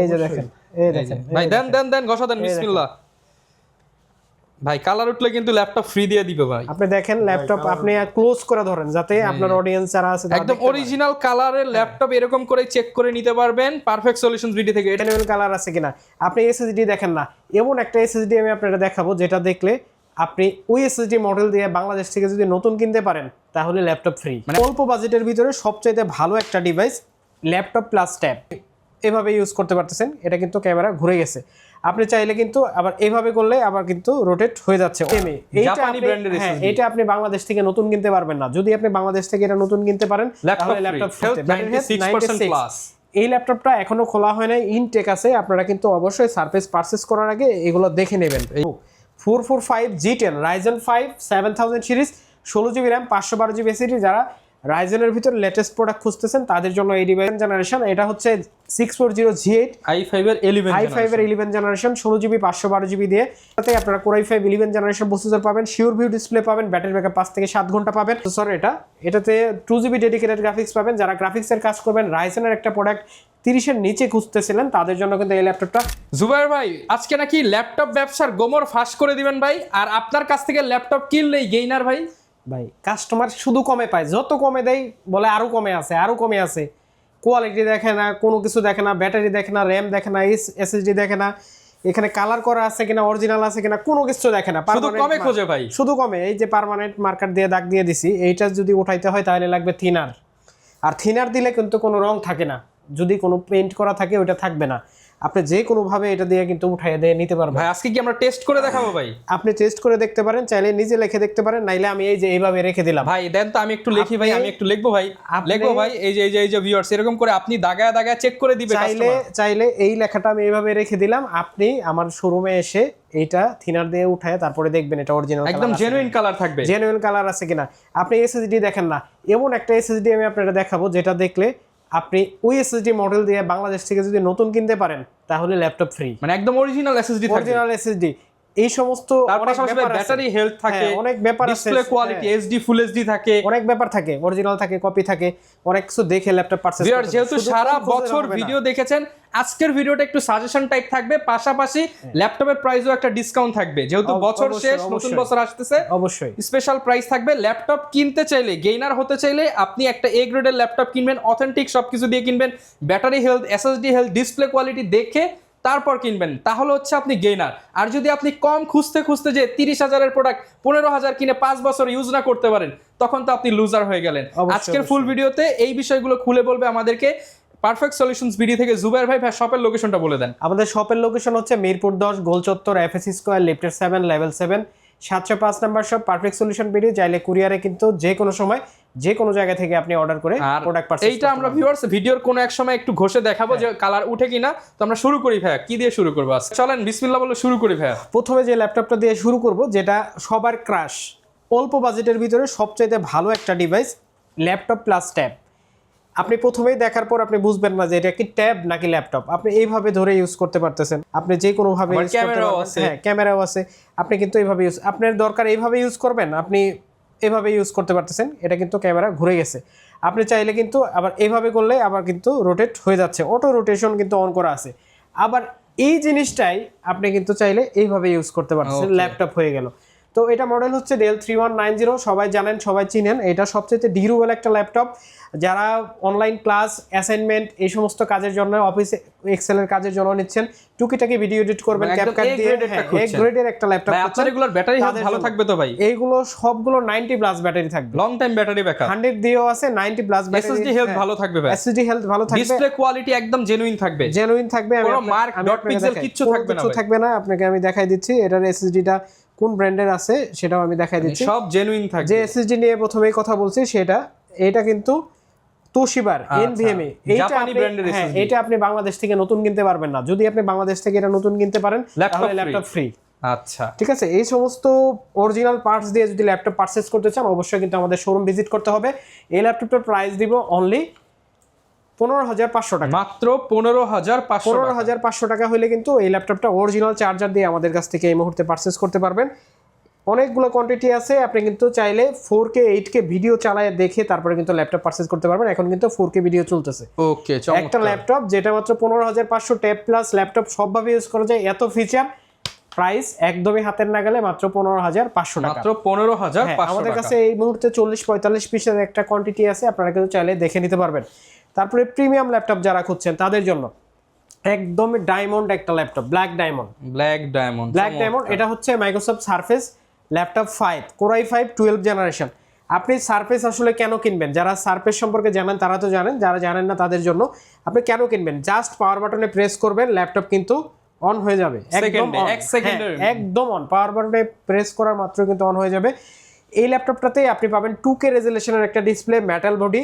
এই যে দেখেন, এই দেখেন ভাই, দেন দেন দেন, ঘষা দেন, বিসমিল্লাহ। ভাই কালার উঠলে কিন্তু ল্যাপটপ ফ্রি দিয়ে দিবে ভাই। আপনি দেখেন ল্যাপটপ আপনি ক্লোজ করে ধরেন যাতে আপনার অডিয়েন্স যারা আছে একদম অরিজিনাল কালারের ল্যাপটপ এরকম করে চেক করে নিতে পারবেন পারফেক্ট সলিউশনস ভিডি থেকে। এটা জেনুইন কালার আছে কিনা। আপনি এসএসডি দেখেন না, এমন একটা এসএসডি আমি আপনাদের দেখাবো যেটা দেখলে আপনি ওই এসএসডি মডেল দিয়ে বাংলাদেশ থেকে যদি নতুন কিনতে পারেন তাহলে ল্যাপটপ ফ্রি। অল্প বাজেটের ভিতরে সবচাইতে ভালো একটা ডিভাইস, ল্যাপটপ প্লাস ট্যাব এভাবে ইউজ করতে পারতেছেন। এটা কিন্তু ক্যামেরা ঘুরে গেছে, আপনি চাইলে কিন্তু আবার এইভাবে করলে আবার কিন্তু রোটেট হয়ে যাচ্ছে। জাপানি ব্র্যান্ডের এসএসডি, এটা আপনি বাংলাদেশ থেকে নতুন কিনতে পারবেন না। যদি আপনি বাংলাদেশ থেকে এটা নতুন কিনতে পারেন তাহলে ল্যাপটপ 96% প্লাস। এই ল্যাপটপটা এখনো খোলা হয় নাই, ইনটেক আছে। আপনারা কিন্তু অবশ্যই সারফেস পারচেজ করার আগে এগুলো দেখে নেবেন। 445 G10 Ryzen 5 7000 series, 16GB RAM, 512GB SSD। যারা রাইজেনের ভিতর লেটেস্ট প্রোডাক্ট খুঁজতেছেন তাদের জন্য এই ডিভাইস জেনারেশন। এটা হচ্ছে 640 G8 i5 এর 11 জেনারেশন, 16GB 512GB দিয়ে। তাতে আপনারা Core i5 11 জেনারেশন প্রসেসর পাবেন, শিওর ভিউ ডিসপ্লে পাবেন, ব্যাটারি ব্যাকআপ 5 থেকে 7 ঘন্টা পাবেন। প্রসেসর এটাতে 2GB ডেডিকেটেড গ্রাফিক্স পাবেন। যারা গ্রাফিক্সের কাজ করবেন, রাইজেনের একটা প্রোডাক্ট 30-এর নিচে খুঁজতেছিলেন তাদের জন্য কিন্তু এই ল্যাপটপটা। জুবাইর ভাই, আজকে নাকি ল্যাপটপ ব্যবসার গোমর ফাঁস করে দিবেন ভাই, আর আপনার কাছ থেকে ল্যাপটপ কিনলেই গেইনার ভাই। ভাই কাস্টমার শুধু কমে পায়, যত কমে দেয় বলে আরো কমে আছে, আরো কমে আছে। কোয়ালিটি দেখে না, কোনো কিছু দেখে না, ব্যাটারি দেখে না, র্যাম দেখে না, এসএসডি দেখে না, এখানে কালার করা আছে কিনা, অরিজিনাল আছে কিনা, কোনো কিছু দেখে না। শুধু কমে খোঁজে ভাই, শুধু কমে। এই যে পার্মানেন্ট মার্কার দিয়ে দাগ দিয়ে দিছি, এইটা যদি উঠাইতে হয় তাহলে লাগবে থিনার। আর থিনার দিলে কিন্তু কোনো রং থাকে না, যদি কোনো পেইন্ট করা থাকে ওইটা থাকবে না। আপনি যে কোনো ভাবে এটা দিয়ে কিন্তু উঠাইয়ে দিয়ে নিতে পারবেন। ভাই আজকে কি আমরা টেস্ট করে দেখাবো ভাই? আপনি টেস্ট করে দেখতে পারেন, চাইলে নিজে লিখে দেখতে পারেন, নাইলে আমি এই যে এইভাবে রেখে দিলাম। ভাই দেন তো, আমি একটু লিখি ভাই, আমি একটু লিখবো ভাই, লিখবো ভাই। এই যে ভিউয়ার্স এরকম করে আপনি দাগায় দাগায় চেক করে দিবেন। চাইলে এই লেখাটা আমি এইভাবে রেখে দিলাম, আপনি আমার শোরুমে এসে এইটা থিনার দিয়ে উঠায় তারপরে দেখবেন এটা অরিজিনাল একদম জেনুইন কালার থাকবে, জেনুইন কালার আছে কিনা। আপনি এসএসডি দেখেন না, এমন একটা এসএসডি আমি আপনাদের দেখাবো যেটা দেখলে আপনি ওই এসএসডি মডেল দিয়ে বাংলাদেশ থেকে যদি নতুন কিনতে পারেন তাহলে ল্যাপটপ ফ্রি। মানে একদম অরিজিনাল এসএসডি থাকবে, অরিজিনাল এসএসডি। এই সমস্ত ব্যাটারি হেলথ থাকে, অনেক ব্যাপার আছে, display quality HD full HD থাকে, অনেক ব্যাপার থাকে, অরিজিনাল থাকে, কপি থাকে, অনেক কিছু দেখে ল্যাপটপ পারচেজ করতে হবে। যেহেতু সারা বছর ভিডিও দেখেছেন, আজকের ভিডিওটা একটু সাজেশন টাইপ থাকবে, পাশাপাশি ল্যাপটপের প্রাইসও একটা ডিসকাউন্ট থাকবে। যেহেতু বছর শেষ, নতুন বছর আসতেছে, অবশ্যই স্পেশাল প্রাইস থাকবে। ল্যাপটপ কিনতে চাইলে, গেইনার হতে চাইলে আপনি একটা এ গ্রেডের ল্যাপটপ কিনবেন, অথেন্টিক সবকিছু দিয়ে কিনবেন, battery health, SSD health, display quality দেখে তারপর কিনবেন, তাহলে হচ্ছে আপনি গেইনার। আর যদি আপনি কম খুঁজতে খুঁজতে যে 30,000-এর প্রোডাক্ট 15,000 কিনে 5 বছর ইউজ না করতে পারেন, তখন তো আপনি লুজার হয়ে গেলেন। আজকের ফুল ভিডিওতে এই বিষয়গুলো খুলে বলবে আমাদেরকে পারফেক্ট সলিউশনস ভিডি থেকে জুবাইর ভাই। শপের লোকেশনটা বলে দেন। আমাদের শপের লোকেশন হচ্ছে মিরপুর 10 গোল চত্বর, এফএসসি স্কয়ার, লিফটের 7, level 7, 705 number shop, perfect solution BD. চাইলে কুরিয়ারে কিন্তু যে কোনো সময় যে কোনো জায়গা থেকে আপনি অর্ডার করে প্রোডাক্ট পারচেজ। এইটা আমরা ভিউয়ার্স ভিডিওর কোনো এক সময় একটু ঘষে দেখাবো যে কালার উঠে কিনা। তো আমরা শুরু করি ভাই, কি দিয়ে শুরু করব? চলেন বিসমিল্লাহ বলে শুরু করি ভাই। প্রথমে যে ল্যাপটপটা দিয়ে শুরু করব, যেটা সবার ক্রাশ, অল্প বাজেটের ভিতরে সবচাইতে ভালো একটা ডিভাইস, ল্যাপটপ প্লাস ট্যাব। আপনি প্রথমেই দেখার পর আপনি বুঝবেন না যে এটা কি ট্যাব নাকি ল্যাপটপ। আপনি এইভাবে ধরে ইউজ করতে পারতেছেন, আপনি যে কোনো ভাবে ইউজ করতে পারবেন। হ্যাঁ, ক্যামেরাও আছে, আপনি কিন্তু এইভাবে ইউজ, আপনার দরকার এইভাবে ইউজ করবেন, আপনি এভাবে ইউজ করতে পারতেছেন। এটা কিন্তু ক্যামেরা ঘুরে গেছে, আপনি চাইলে কিন্তু আবার এইভাবে করলে আবার কিন্তু রোটেট হয়ে যাচ্ছে, অটো রোটেশন কিন্তু অন করা আছে। আবার এই জিনিসটাই আপনি কিন্তু চাইলে এইভাবে ইউজ করতে পারতেছেন, ল্যাপটপ হয়ে গেল। তো এটা মডেল হচ্ছে ডেল 3190, সবাই জানেন, সবাই চিনেন। এটা সবচেয়ে ডিউরেবল একটা ল্যাপটপ। যারা অনলাইন ক্লাস, অ্যাসাইনমেন্ট, এই সমস্ত কাজের জন্য, অফিস এক্সেলের কাজের জন্য নিচ্ছেন, টুকিটাকি ভিডিও এডিট করবেন ক্যাপকাট দিয়ে, এক গ্রেডের একটা ল্যাপটপ। আপনার এগুলোর ব্যাটারি হেলথ ভালো থাকবে তো ভাই? এইগুলো সবগুলো 90 প্লাস ব্যাটারি থাকবে, লং টাইম ব্যাটারি ব্যাকআপ 100 দিয়েও আছে, 90 প্লাস ব্যাটারি। এসএসডি হেলথ ভালো থাকবে ভাই, এসএসডি হেলথ ভালো থাকবে, ডিসপ্লে কোয়ালিটি একদম জেনুইন থাকবে, কোনো মার্ক ডট পিক্সেল কিচ্ছু থাকবে না। আপনাকে আমি দেখাই দিচ্ছি এটার এসএসডিটা কোন ব্র্যান্ডের আছে সেটাও আমি দেখাই দিচ্ছি, সব জেনুইন থাকবে। যে এসএসডি নিয়ে প্রথমেই কথা বলছি এটা কিন্তু তোশিবার এনভিএমই, জাপানি ব্র্যান্ডের এসএসডি। এটা আপনি বাংলাদেশ থেকে নতুন কিনতে পারবেন না। যদি আপনি বাংলাদেশ থেকে এটা নতুন কিনতে পারেন তাহলে ল্যাপটপ ফ্রি। আচ্ছা, ঠিক আছে। এই সমস্ত অরিজিনাল পার্টস দিয়ে যদি ল্যাপটপ পারচেজ করতে চান, অবশ্যই কিন্তু আমাদের শোরুম ভিজিট করতে হবে। এই ল্যাপটপটার প্রাইস দিব অনলি 15,500 টাকা, মাত্র 15,500 টাকা হলে কিন্তু এই ল্যাপটপটা অরিজিনাল চার্জার দিয়ে আমাদের কাছ থেকে এই মুহূর্তে পারচেজ করতে পারবেন। অনেকগুলো কোয়ান্টিটি আছে, আপনি কিন্তু চাইলে 4K 8K ভিডিও চালায় দেখে তারপরে কিন্তু ল্যাপটপ পারচেজ করতে পারবেন। এখন কিন্তু 4K ভিডিও চলতেছে। ওকে, একটা ল্যাপটপ যেটা মাত্র 15,500 ট্যাব প্লাস ল্যাপটপ সবভাবে ইউজ করা যায়, এত ফিচার, প্রাইস একদমই হাতের নাগালে, মাত্র 15,500 টাকা। মাত্র 15,500 আমাদের কাছে এই মুহূর্তে 40-45 পিসের একটা কোয়ান্টিটি আছে, আপনারা কিন্তু চাইলে দেখে নিতে পারবেন। তারপরে প্রিমিয়াম ল্যাপটপ যারা খুঁজছেন তাদের জন্য একদমই ডায়মন্ড একটা ল্যাপটপ, ব্ল্যাক ডায়মন্ড। এটা হচ্ছে Microsoft surface laptop 5 Core i5 12 generation. আপনি সারফেস আসলে কেন কিনবেন? যারা সারফেস সম্পর্কে জানেন তারা তো জানেন, যারা জানেন না তাদের জন্য আপনি কেন কিনবেন, জাস্ট পাওয়ার বাটনে প্রেস করবেন, ল্যাপটপ কিন্তু অন হয়ে যাবে, একদম অন। পাওয়ার বাটনে প্রেস করার মাত্র কিন্তু অন হয়ে যাবে। এই ল্যাপটপটাতে আপনি পাবেন 2K রেজুলেশনের একটা ডিসপ্লে, মেটাল বডি,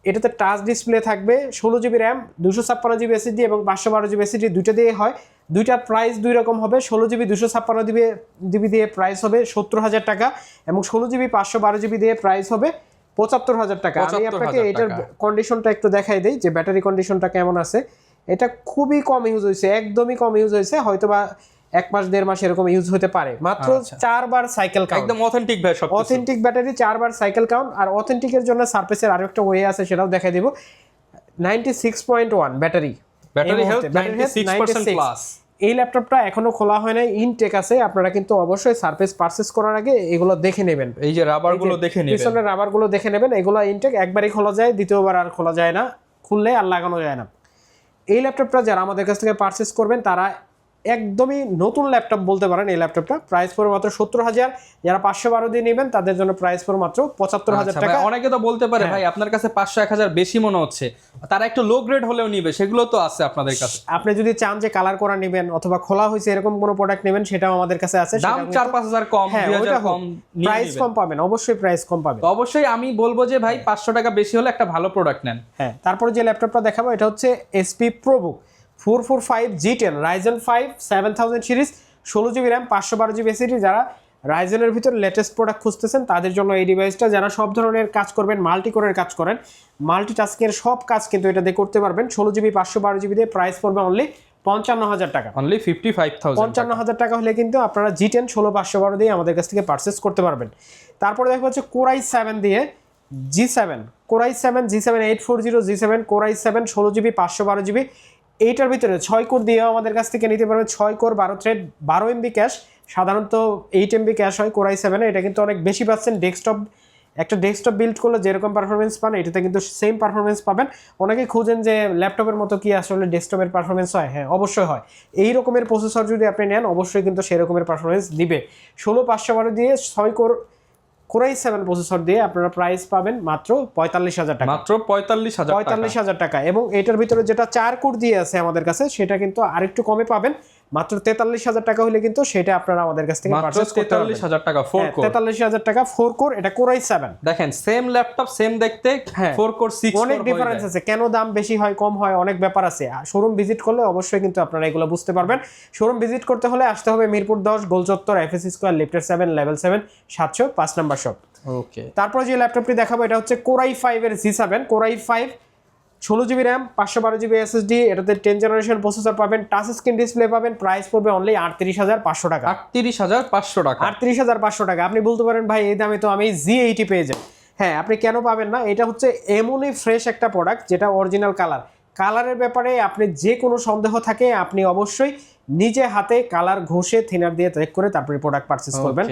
এটাতে টাচ ডিসপ্লে থাকবে, 16GB র্যাম, 256GB SSD এবং 512GB SSD দুইটা দিয়ে হয়। দুইটার প্রাইস দুই রকম হবে। 16GB 256GB দিয়ে প্রাইস হবে 70,000 টাকা এবং 16GB 512GB দিয়ে প্রাইস হবে 75,000 টাকা। আমি আপনাকে এটার কন্ডিশনটা একটু দেখাই দিই যে ব্যাটারি কন্ডিশনটা কেমন আছে। এটা খুবই কম ইউজ হয়েছে, একদমই কম ইউজ হয়েছে, হয়তোবা 1 মাস 1.5 মাস এরকম ইউজ হতে পারে। মাত্র 4 বার সাইকেল কাউন্ট, একদম অথেন্টিক ভাই, সব অথেন্টিক ব্যাটারি, 4 বার সাইকেল কাউন্ট। আর অথেন্টিকের জন্য সারফেসের আরো একটা ওয়ে আছে, সেটাও দেখাই দিব। 96.1 ব্যাটারি হেলথ, 96% প্লাস। এই ল্যাপটপটা এখনো খোলা হয় নাই, ইনটেক আছে। আপনারা কিন্তু অবশ্যই সারফেস পারচেজ করার আগে এগুলো দেখে নেবেন, এই যে রাবারগুলো দেখে নেবেন, পিছনের রাবারগুলো দেখে নেবেন। এগুলো ইনটেক, একবারই খোলা যায়, দ্বিতীয়বার আর খোলা যায় না, খুললে আর লাগানো যায় না। এই ল্যাপটপটা যারা আমাদের কাছ থেকে পারচেজ করবেন তারা একদমই নতুন ল্যাপটপ বলতে পারেন। এই ল্যাপটপটা প্রাইস পড়বে মাত্র 70,000। যারা 512 দিয়ে নেবেন তাদের জন্য প্রাইস পড়বে মাত্র 75,000 টাকা। অনেকে তো বলতে পারে ভাই আপনার কাছে 500-1000 বেশি মনে হচ্ছে, তারা একটু লো গ্রেড হলেও নিবে, সেগুলো তো আছে আপনাদের কাছে। আপনি যদি চান যে কালার করা নেবেন অথবা খোলা হয়েছে এরকম কোনো প্রোডাক্ট নেবেন, সেটাও আমাদের কাছে আছে। দাম 4-5,000 কম, 2,000 কম, প্রাইস কম পাবেন, অবশ্যই প্রাইস কম পাবেন। তো অবশ্যই আমি বলবো যে ভাই 500 টাকা বেশি হলে একটা ভালো প্রোডাক্ট নেন। হ্যাঁ, তারপরে যে ল্যাপটপটা দেখাবো এটা হচ্ছে HP ProBook 445 G10 Ryzen 5 7000 series, 16GB RAM, 512GB SSD। যারা রাইজেনের ভিতর লেটেস্ট প্রোডাক্ট খুঁজতেছেন তাদের জন্য এই ডিভাইসটা। যারা সব ধরনের কাজ করবেন, মাল্টি কোরের কাজ করেন, মাল্টিটাস্কিংয়ের সব কাজ কিন্তু এটা দিয়ে করতে পারবেন। 16GB 512GB দিয়ে প্রাইস পড়বে অনলি 55,000 টাকা, অনলি 55,000। 55,000 টাকা হলে কিন্তু আপনারা G10 16512 দিয়ে আমাদের কাছ থেকে পারচেস করতে পারবেন। তারপরে দেখা হচ্ছে Core i7 দিয়ে G7, Core i7 G7 840 G7 Core i7 16GB 512GB। এইটার ভিতরে 6 কোর দিয়েও আমাদের কাছ থেকে নিতে পারবেন। 6 কোর 12 থ্রেড 12 MB ক্যাশ, সাধারণত 8 MB ক্যাশ হয় Core i7 এ। এটা কিন্তু অনেক বেশি পাচ্ছেন। একটা ডেস্কটপ বিল্ড করলে যেরকম পারফরমেন্স পান এটাতে কিন্তু সেম পারফরমেন্স পাবেন। অনেকে খুঁজেন যে ল্যাপটপের মতো কি আসলে ডেস্কটপের পারফরমেন্স হয়? হ্যাঁ, অবশ্যই হয়। এই রকমের প্রসেসর যদি আপনি নেন অবশ্যই কিন্তু সেই রকমের পারফরমেন্স দিবে। 16512 দিয়ে 6 কোর Core i7 প্রসেসর দিয়ে আপনারা প্রাইস পাবেন মাত্র 45,000 টাকা, মাত্র 45,000 টাকা। এবং এটার ভিতরে যেটা 4 কোর দিয়ে আছে আমাদের কাছে সেটা কিন্তু আরেকটু কমে পাবেন, মাত্র 43,000 টাকা হলে কিন্তু সেটা আপনারা আমাদের কাছ থেকে পারচেজ করতে পারবেন। 43,000 টাকা 4 কোর, 43,000 টাকা 4 কোর। এটা Core i7। দেখেন সেম ল্যাপটপ সেম দেখতে, 4 কোর 6 কোর অনেক ডিফারেন্স আছে। কেন দাম বেশি হয় কম হয় অনেক ব্যাপার আছে। শোরুম ভিজিট করলে অবশ্যই কিন্তু আপনারা এগুলো বুঝতে পারবেন। শোরুম ভিজিট করতে হলে আসতে হবে মিরপুর 10 গোলচত্বর FSC স্কয়ার লিফটের 7 লেভেল 7 705 নাম্বার শপ। ওকে, তারপর যে ল্যাপটপটি দেখাবো এটা হচ্ছে Core i5 এর G7, Core i5 16GB RAM, 512GB SSD। এটাতে 10 জেনারেশন প্রসেসর পাবেন, টাচ স্ক্রিন ডিসপ্লে পাবেন। প্রাইস পড়বে অনলি 38,500 টাকা, 38,500 টাকা, 38,500 টাকা। আপনি বলতে পারেন ভাই এই দামে তো আমি G80 পেয়ে যাই। হ্যাঁ, আপনি কেন পাবেন না? এটা হচ্ছে এমনই ফ্রেশ একটা প্রোডাক্ট যেটা অরিজিনাল কালারের ব্যাপারে আপনি যে কোনো সন্দেহ থাকে আপনি অবশ্যই নিজে হাতে কালার ঘষে থিনার দিয়ে চেক করে তারপরে প্রোডাক্ট পারচেজ করবেন।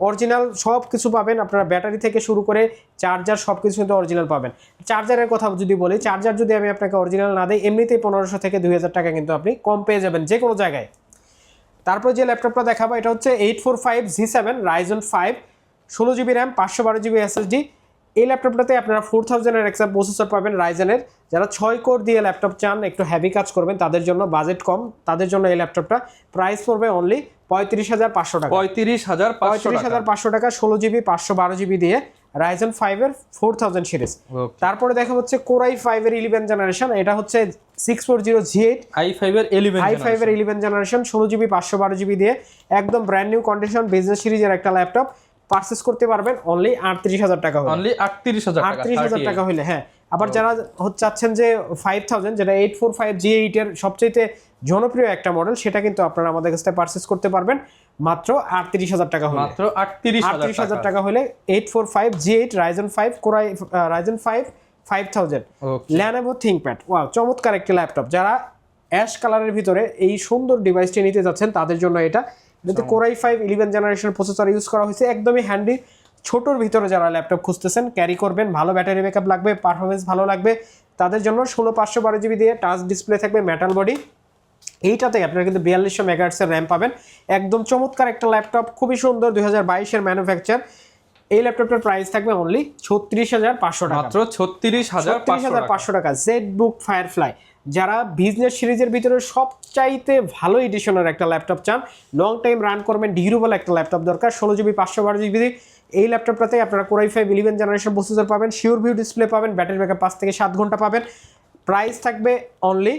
অরিজিনাল সব কিছু পাবেন আপনারা, ব্যাটারি থেকে শুরু করে চার্জার সব কিছু কিন্তু অরিজিনাল পাবেন। চার্জারের কথা যদি বলি, চার্জার যদি আমি আপনাকে অরিজিনাল না দিই এমনিতেই 1500 থেকে 2000 টাকা কিন্তু আপনি কম পেয়ে যাবেন যে কোনো জায়গায়। তারপর যে ল্যাপটপটা দেখাবো এটা হচ্ছে 845 G7 Ryzen 5 16GB RAM, 512GB SSD। এই ল্যাপটপটাতে আপনারা 4000 এর একটা প্রসেসর পাবেন রাইজেনের। যারা 6 কোর দিয়ে ল্যাপটপ চান, একটু হেভি কাজ করবেন, তাদের জন্য বাজেট কম, তাদের জন্য এই ল্যাপটপটা প্রাইস পড়বে অনলি 35,500 টাকা, 35,500 টাকা 16GB 512GB দিয়ে Ryzen 5 এর 4000 সিরিজ। তারপরে দেখা হচ্ছে Core i5 এর 11 জেনারেশন, এটা হচ্ছে 640 G8 i5 এর 11 জেনারেশন 16GB 512GB দিয়ে একদম ব্র্যান্ড নিউ কন্ডিশন বিজনেস সিরিজের একটা ল্যাপটপ পারচেজ করতে পারবেন অনলি 38,000 টাকা হলে, অনলি 38,000 টাকা হলে। হ্যাঁ, আবার যারা চাচ্ছেন যে 5000 যেটা 845 G8 এর সবচেয়ে জনপ্রিয় একটা মডেল, সেটা কিন্তু আপনারা আমাদের কাছ থেকে পারচেস করতে পারবেন মাত্র 38,000 টাকা হলে। মাত্র 38,000 টাকা হলে 845 G8 Ryzen 5 Core Ryzen 5 5000 Lenovo ThinkPad। Wow, চমৎকার একটি ল্যাপটপ। যারা অ্যাশ কালারের ভিতরে এই সুন্দর ডিভাইসটি নিতে যাচ্ছেন তাদের জন্য এটাতে Core i5 11 generation processor use করা হয়েছে, একদমই হ্যান্ডি। ছোটোর ভিতরে যারা ল্যাপটপ খুঁজতেছেন, ক্যারি করবেন, ভালো ব্যাটারি ব্যাকআপ লাগবে, পারফরমেন্স ভালো লাগবে, তাদের জন্য 16/512 GB দিয়ে টাচ ডিসপ্লে থাকবে, মেটাল বডি। এইটাতে আপনারা কিন্তু 4200 মেগাহার্টজের র্যাম পাবেন। একদম চমৎকার একটা ল্যাপটপ, খুবই সুন্দর, 2022-এর ম্যানুফ্যাকচার। এই ল্যাপটপটার প্রাইস থাকবে অনলি 36,500 টাকা, মাত্র 36,500 টাকা। জেডবুক ফায়ারফ্লাই, যারা বিজনেস সিরিজের ভিতরে সবচাইতে ভালো এডিশনের একটা ল্যাপটপ চান, লং টাইম রান করবেন, ডিউরেবল একটা ল্যাপটপ দরকার, 16GB 512 GB। এই ল্যাপটপটাতে আপনারা Core i5 11 জেনারেশন প্রসেসর পাবেন, শিওর ভিউ ডিসপ্লে পাবেন, ব্যাটারি ব্যাকআপ 5 থেকে 7 ঘন্টা পাবেন। প্রাইস থাকবে অনলি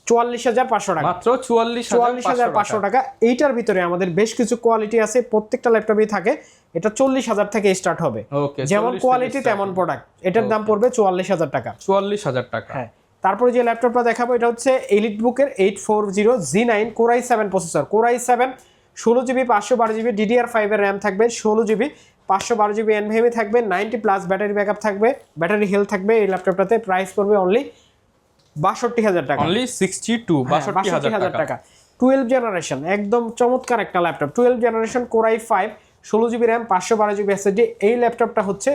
44,500 টাকা, মাত্র 44,500 টাকা। এইটার ভিতরে আমাদের বেশ কিছু কোয়ালিটি আছে, প্রত্যেকটা ল্যাপটপই থাকে। এটা 40,000 থেকে স্টার্ট হবে, যেমন কোয়ালিটি তেমন প্রোডাক্ট। এটার দাম পড়বে 44,000 টাকা। 44,000 টাকা। হ্যাঁ, তারপরে যে ল্যাপটপটা দেখাবো এটা হচ্ছে এলিটবুকের 840 G9 Core i7 processor. Core i7 16GB 512 GB DDR5 এর র্যাম থাকবে, 16GB 512 GB NVMe থাকবে, 90+ ব্যাটারি ব্যাকআপ থাকবে, ব্যাটারি হেলথ থাকবে এই ল্যাপটপটাতে। প্রাইস পড়বে অনলি 62,000 টাকা, অনলি 62,000 টাকা। 12 জেনারেশন, একদম চমৎকার একটা laptop. 12 generation Core i5 16GB RAM 512 GB SSD। এই ল্যাপটপটা হচ্ছে,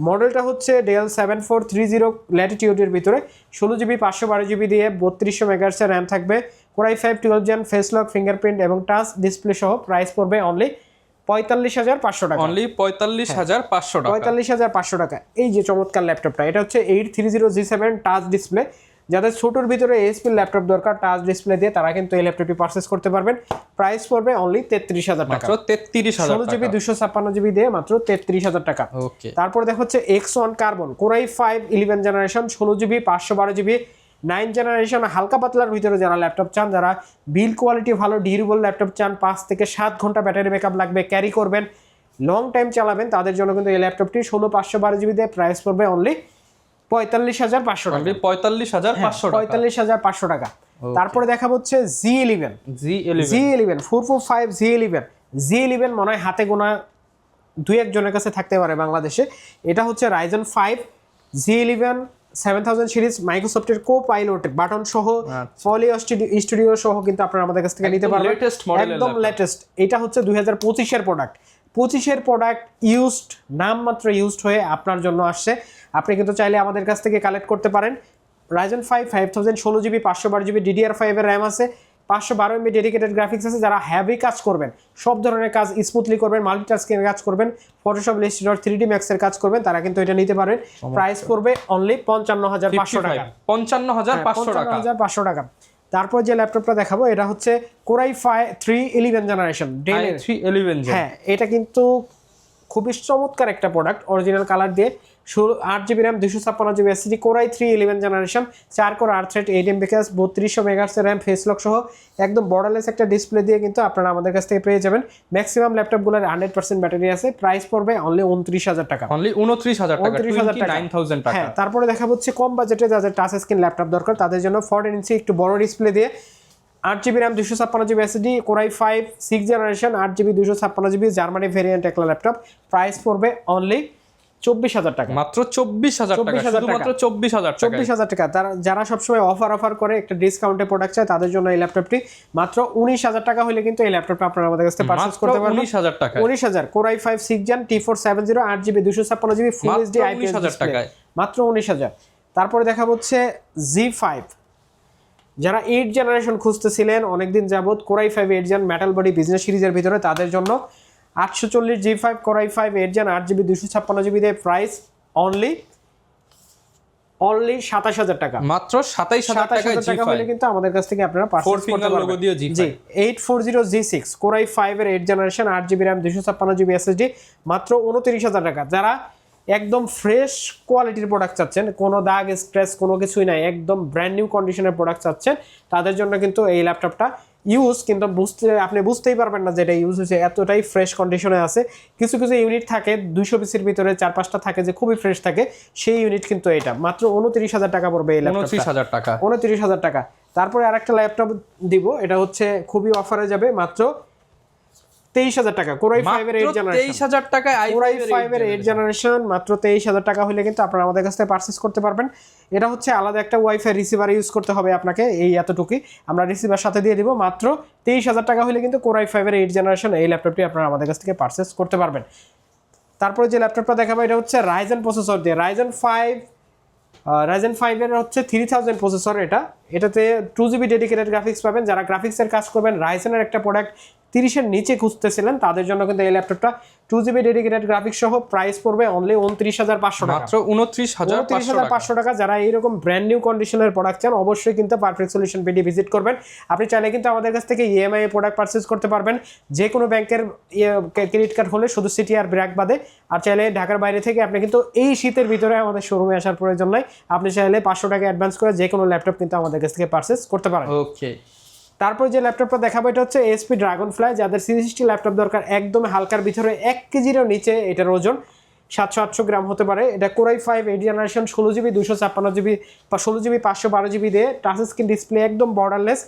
মডেলটা হচ্ছে Dell 7430 ল্যাটিটিউডের ভিতরে, 16GB 512 GB দিয়ে 3200 মেগাহার্টজের র্যাম থাকবে। Core i5 12 gen, face lock, fingerprint এবং টাচ ডিসপ্লে সহ। প্রাইস পড়বে অনলি 45,500 টাকা, অনলি 45,500 টাকা। 45,500 টাকা। এই যে চমৎকার ল্যাপটপটা, এটা হচ্ছে 830 G7 টাচ ডিসপ্লে। যাদের ছোটোর ভিতরে ASP ল্যাপটপ দরকার টাচ ডিসপ্লে দিয়ে, তারা কিন্তু এই ল্যাপটপটি পারচেস করতে পারবেন। প্রাইস পড়বে অনলি 33,000 টাকা, মাত্র 33,000 টাকা। 16GB 256 GB দিয়ে মাত্র 33,000 টাকা। ওকে, তারপর দেখো হচ্ছে X1 carbon Core i5 11 generation 16GB 512 GB 9 generation. হালকা পাতলার ভিতরে যারা ল্যাপটপ চান, যারা বিল্ড কোয়ালিটি ভালো, ডিউরেবল ল্যাপটপ চান, 5 থেকে 7 ঘন্টা ব্যাটারি ব্যাকআপ লাগবে, ক্যারি করবেন, লং টাইম চালাবেন, তাদের জন্য কিন্তু এই ল্যাপটপটি 16/512 GB দিয়ে প্রাইস পড়বে অনলি 45,500 টাকা, 45,500 টাকা। তারপরে দেখা হচ্ছে Z11 445 Z11 মনে হয় হাতে গোনা 2-1 জনের কাছে থাকতে পারে বাংলাদেশে। এটা হচ্ছে Ryzen 5 Z11 7000 সিরিজ, মাইক্রোসফটের Co-Pilot বাটন সহ, ফলি স্টুডিও সহ কিন্তু আপনারা আমাদের কাছ থেকে নিতে পারবেন, একদম লেটেস্ট। এটা হচ্ছে 2025-এর প্রোডাক্ট। 25-এর প্রোডাক্ট ইউজড, নামমাত্র ইউজড হয়ে আপনার জন্য আসছে। আপনি কিন্তু চাইলে আমাদের কাছ থেকে কালেক্ট করতে পারেন। Ryzen 5 5000 16GB 512 GB DDR5 এর র্যাম আছে, 512 MB ডেডিকেটেড গ্রাফিক্স আছে। যারা হ্যাভি কাজ করবেন, সব ধরনের কাজ স্মুথলি করবেন, মাল্টিটাস্কিং এর কাজ করবেন, ফটোশপ, ইলাস্ট্রেটর, 3D Max এর কাজ করবেন, তারা কিন্তু এটা নিতে পারেন। প্রাইস পড়বে অনলি 55,500 টাকা, 55,500 টাকা। তারপর যে ল্যাপটপটা দেখাবো এটা হচ্ছে Core i5 311 জেনারেশন Dell। হ্যাঁ, এটা কিন্তু খুবই চমৎকার একটা প্রোডাক্ট, অরিজিনাল কালার দিয়ে, 8GB RAM 256 GB SSD, Core i3 11 generation, 4 core 8 thread 8 MB cash, 3200 megahertz RAM, face lock সহ একদম বর্ডারলেস একটা ডিসপ্লে দিয়ে কিন্তু আপনারা আমাদের কাছ থেকে পেয়ে যাবেন। ম্যাক্সিমাম ল্যাপটপগুলোর 100% ব্যাটারি আছে। প্রাইস পড়বে অনলি 29,000 টাকা, অনলি 29,000 টাকা, 29,000 টাকা। হ্যাঁ, তারপরে দেখা হচ্ছে কম বাজেটে যাদের টাচ স্ক্রিন ল্যাপটপ দরকার, তাদের জন্য 14 ইঞ্চি একটু বড় ডিসপ্লে দিয়ে, 8GB RAM 256 GB SSD, Core i5 6 generation 8GB 256 GB Germany variant একটা ল্যাপটপ। প্রাইস পড়বে অনলি 24,000 টাকা, মাত্র 24,000 টাকা, শুধুমাত্র 24,000 টাকা। তারা যারা সবসময় অফার করে একটা ডিসকাউন্টে প্রোডাক্ট চায়, তাদের জন্য এই ল্যাপটপটি মাত্র 19,000 টাকা হলে কিন্তু এই ল্যাপটপটা আপনারা আমাদের কাছ থেকে পারচেজ করতে পারবেন। 19,000 টাকা, 19,000 Core i5 6 Gen T470 8GB 256 GB ফুল HD IPS ডিসপ্লে, মাত্র 19,000। তারপরে দেখা হচ্ছে Z5, যারা 8 জেনারেশন খুঁজতেছিলেন অনেকদিন যাবত, Core i5 8 Gen metal body business সিরিজের ভিতরে, তাদের জন্য 840 G5 Core i5 8 Gen 8GB 256 GB দিয়ে প্রাইস অনলি 27,000 টাকা, মাত্র 27,000 টাকা হলে কিন্তু আমাদের কাছ থেকে আপনারা পারচেজ করতে পারবেন। জি, 840 G6 Core i5 এর 8 generation 8GB RAM 256 GB SSD, মাত্র 29,000 টাকা। যারা একদম ফ্রেশ কোয়ালিটির প্রোডাক্ট চাচ্ছেন, কোনো দাগ স্ক্র্যাচ কোনো কিছুই নাই, একদম ব্র্যান্ড নিউ কন্ডিশনের প্রোডাক্ট চাচ্ছেন, তাদের জন্য কিন্তু এই ল্যাপটপটা ইউজ কিন্তু আপনি বুঝতেই পারবেন না যে এটা ইউজ হয়েছে, এতটাই ফ্রেশ কন্ডিশনে আছে। কিছু কিছু ইউনিট থাকে 200 পিসের ভিতরে 4-5টা থাকে যে খুবই ফ্রেশ থাকে, সেই ইউনিট কিন্তু এটা। মাত্র 29,000 টাকা পড়বে এই ল্যাপটপটা, 29,000 টাকা, 29,000 টাকা। তারপরে আরেকটা ল্যাপটপ দিব, এটা হচ্ছে খুবই অফারে যাবে, মাত্র 23,000 টাকা। কোরাই 5 এর 8 জেনারেশন, 23,000 টাকায় কোরাই 5 এর 8 জেনারেশন মাত্র 23,000 টাকা হলে কিন্তু আপনারা আমাদের কাছ থেকে পারচেজ করতে পারবেন। এটা হচ্ছে আলাদা একটা ওয়াইফাই রিসিভার ইউজ করতে হবে আপনাকে, এই এতটুকুই আমরা রিসিভার সাথে দিয়ে দিব। মাত্র 23,000 টাকা হলে কিন্তু কোরাই 5 এর 8 জেনারেশন এই ল্যাপটপটি আপনারা আমাদের কাছ থেকে পারচেজ করতে পারবেন। তারপরে যে ল্যাপটপটা দেখাবো এটা হচ্ছে রাইজেন প্রসেসর দিয়ে, রাইজেন 5 এর হচ্ছে 3000 প্রসেসর। এটাতে 2GB ডেডিকেটেড গ্রাফিক্স পাবেন। যারা গ্রাফিক্সের কাজ করবেন, রাইজেনের একটা প্রোডাক্ট 30-এর নিচে খুঁজতেছিলেন, তাদের জন্য কিন্তু এই ল্যাপটপটা 2GB ডেডিকেটেড গ্রাফিক্স সহ প্রাইস পড়বে অনলি 29,500 টাকা, মাত্র 29,500 টাকা। যারা এইরকম ব্র্যান্ড নিউ কন্ডিশনের প্রোডাক্ট চান, অবশ্যই কিন্তু পারফেক্ট সলিউশন বিডি ভিজিট করবেন। আপনি চাইলে কিন্তু আমাদের কাছ থেকে ইএমআই এ প্রোডাক্ট পারচেজ করতে পারবেন, যে কোনো ব্যাংকের ক্রেডিট কার্ড হলে, শুধু সিটি আর ব্র্যাক বাদে। আর চাইলে ঢাকার বাইরে থেকে আপনি কিন্তু এই শীতের ভিতরে আমাদের শোরুমে আসার প্রয়োজন নাই, আপনি চাইলে 500 টাকা অ্যাডভান্স করে যে কোনো ল্যাপটপ কিন্তু আমাদের কাছ থেকে পারচেজ করতে পারেন। ওকে, তারপর যে ল্যাপটপটা দেখাবো এটা হচ্ছে এসপি ড্রাগনফ্লাই। যাদের সিরিজটি ল্যাপটপ দরকার, একদম হালকার ভিতরে, 1 কেজিরও নিচে এটার ওজন, 700-800 গ্রাম হতে পারে। এটা কোরাই 5 8 জেনারেশন, 16GB 256GB বা 16GB 512GB দিয়ে, টাচ স্ক্রিন ডিসপ্লে, একদম বর্ডারলেস।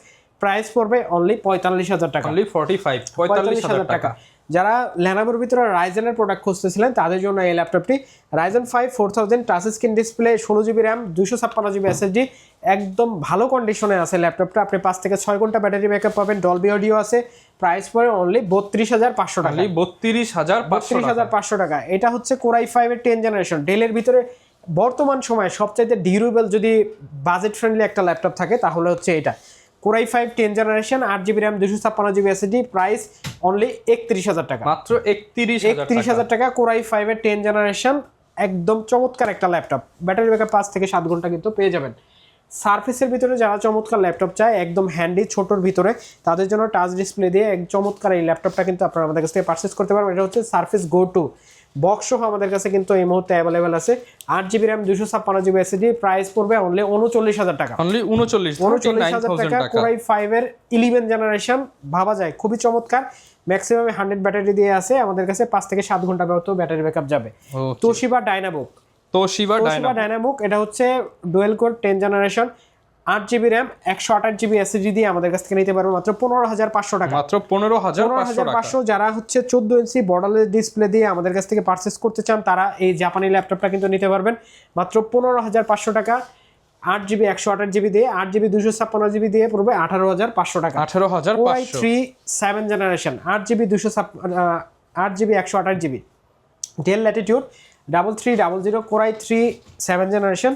প্রাইস পড়বে অনলি 45,000 টাকা, অনলি 45,000 টাকা। যারা ল্যানোভোর ভিতরে রাইজেনের প্রোডাক্ট খুঁজতেছিলেন তাদের জন্য এই ল্যাপটপটি, Ryzen 5 4000, touch screen display, 16GB RAM, 256GB SSD, একদম ভালো কন্ডিশনে আছে ল্যাপটপটা। আপনি 5 থেকে 6 ঘন্টা ব্যাটারি ব্যাকআপ পাবেন, ডলবি অডিও আছে। প্রাইস পড়ে অনলি 32,500 টাকা, 32,500 টাকা। এটা হচ্ছে কোরাই 5 এর 10 জেনারেশন, ডেলের ভিতরে বর্তমান সময়ে সবচাইতে ডিউরেবল যদি বাজেট ফ্রেন্ডলি একটা ল্যাপটপ থাকে তাহলে হচ্ছে এটা core i 5 10 generation, 8GB RAM, 256GB SSD। Price only 31,000 টাকা, মাত্র 31,000 টাকা। কোরাই 5 এর 10 জেনারেশন, একদম চমৎকার একটা ল্যাপটপ, ব্যাটারি ব্যাকআপ 5 থেকে 7 ঘন্টা কিন্তু পেয়ে যাবেন। সারফেসের ভিতরে যারা চমৎকার ল্যাপটপ চায়, একদম হ্যান্ডি ছোটোর ভিতরে, তাদের জন্য টাচ ডিসপ্লে দিয়ে এক চমৎকার এই ল্যাপটপটা কিন্তু আপনারা আমাদের কাছ থেকে পারচেজ করতে পারবেন। এটা হচ্ছে সারফেস গো টু বক্স সহ আমাদের কাছে কিন্তু এই মুহূর্তে অ্যাভেলেবেল আছে। 8GB RAM, 256GB SSD। Price পড়বে অনলি 39,000 টাকা, অনলি 39,000 টাকা। কোরাই 5 এর 11 জেনারেশন, ভাবা যায় খুবই চমৎকার। ম্যাক্সিমাম 100 ব্যাটারি দিয়ে আছে আমাদের কাছে, 5 থেকে 7 ঘন্টা পর্যন্ত ব্যাটারি ব্যাকআপ যাবে। তোশিবা ডায়নাবুক, এটা হচ্ছে dual core 10 generation, 8GB RAM, 128GB SSD দিয়ে আমাদের কাছ থেকে নিতে পারবেন মাত্র 15,500 টাকা, মাত্র 15,500 টাকা। যারা হচ্ছে 14 ইঞ্চি বর্ডারলেস ডিসপ্লে দিয়ে আমাদের কাছ থেকে পারচেজ করতে চান, তারা এই জাপানি ল্যাপটপটা কিন্তু নিতে পারবেন মাত্র 15,500 টাকা। 8GB 128GB দিয়ে, 8GB 256GB দিয়ে পড়বে 18,500 টাকা, 18,500। 3 7 generation, 8GB 128GB del Latitude 3300, core i 3 7 generation.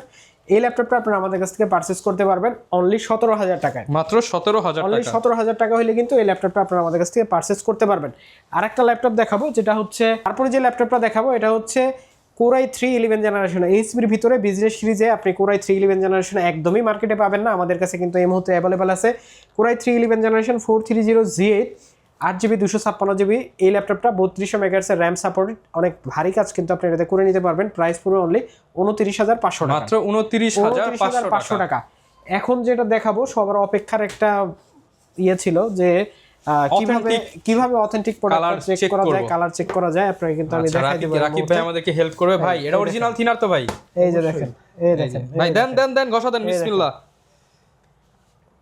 এই ল্যাপটপটা আপনারা আমাদের কাছ থেকে পারচেজ করতে পারবেন অনলি 17,000 টাকায়, মাত্র 17,000 অনলি 17,000 টাকা হলে কিন্তু এই ল্যাপটপটা আপনারা আমাদের কাছ থেকে পারচেজ করতে পারবেন। আরেকটা ল্যাপটপ দেখাবো, যেটা হচ্ছে তারপরে যে ল্যাপটপটা দেখাবো এটা হচ্ছে কোরাই 3 11 জেনারেশন। এইচপির ভিতরে বিজনেস সিরিজে আপনি কোরাই 3 11 জেনারেশন একদমই মার্কেটে পাবেন না, আমাদের কাছে কিন্তু এই মুহূর্তে অ্যাভেলেবেল আছে। Core i 3 11 generation 430G8, 8GB 256GB। এই ল্যাপটপটা 3200 মেগাহার্টজের র্যাম সাপোর্টেড, অনেক ভারী কাজ কিন্তু আপনি এটাতে করে নিতে পারবেন। প্রাইস পড়বে অনলি 29,500 টাকা, মাত্র 29,500 টাকা। এখন যেটা দেখাবো সবার অপেক্ষার একটা ইয়ে ছিল যে কিভাবে অথেন্টিক প্রোডাক্ট চেক করা যায়, কালার চেক করা যায়, আপনাকে কিন্তু আমি দেখাই দেব। রাকিব ভাই আমাদেরকে হেল্প করবে ভাই। এটা অরিজিনাল থিনার তো ভাই, এই যে দেখেন, এই দেখেন ভাই, দেন ঘষা দেন, বিসমিল্লাহ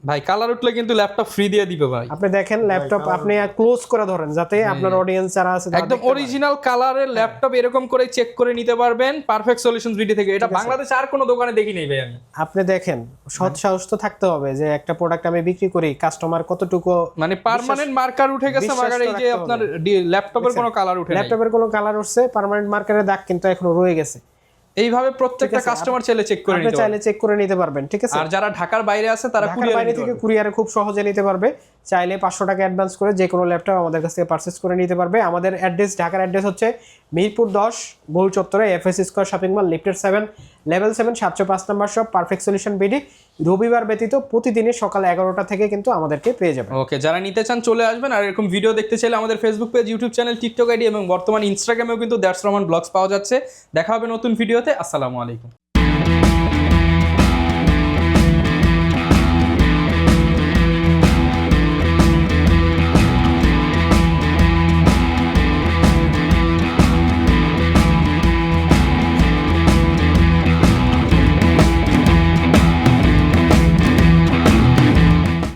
ভাই। কালার উঠলে কিন্তু ল্যাপটপ ফ্রি দিয়ে দিবে ভাই। আপনি দেখেন ল্যাপটপ আপনি ক্লোজ করে ধরেন যাতে আপনার অডিয়েন্স যারা আছে একদম অরিজিনাল কালারের ল্যাপটপ এরকম করে চেক করে নিতে পারবেন পারফেক্ট সলিউশনস ভিডি থেকে। এটা বাংলাদেশে আর কোনো দোকানে দেখি নাই ভাই আমি। আপনি দেখেন সৎ সাহস তো থাকতে হবে যে একটা প্রোডাক্ট আমি বিক্রি করি, কাস্টমার কতটুকু মানে পার্মানেন্ট মার্কার উঠে গেছে, মাগার এই যে আপনার ল্যাপটপের কোনো কালার উঠে নাই, ল্যাপটপের কোনো কালার উঠছে, পার্মানেন্ট মার্কারের দাগ কিন্তু এখনো রয়ে গেছে। এইভাবে প্রত্যেকটা কাস্টমার চাইলে চেক করে নিতে চাইলে চেক করে নিতে পারবেন, ঠিক আছে। আর যারা ঢাকার বাইরে আছে তারা বাইরে থেকে কুরিয়ারে খুব সহজে নিতে পারবে, চাইলে 500 টাকা অ্যাডভান্স করে যে কোনো ল্যাপটপ আমাদের কাছ থেকে পারচেজ করে নিতে পারবে। আমাদের অ্যাড্রেস, ঢাকার অ্যাড্রেস হচ্ছে মিরপুর 10 গোল চত্বরে এফএস স্কয়ার শপিং মল, লিফটের 7 লেভেল 7 705 নম্বর শপ, পারফেক্ট সলিউশন বিডি। রবিবার ব্যতীত প্রতিদিনই সকাল 11টা থেকে কিন্তু আমাদেরকে পেয়ে যাবেন। ওকে, যারা নিতে চান চলে আসবেন। আর এরকম ভিডিও দেখতে চাইলে আমাদের Facebook page, YouTube channel, TikTok ID এবং বর্তমান ইনস্টাগ্রামেও কিন্তু দ্যাটস রহমান ব্লগস পাওয়া যাচ্ছে। দেখা হবে নতুন ভিডিওতে। আসসালামু আলাইকুম।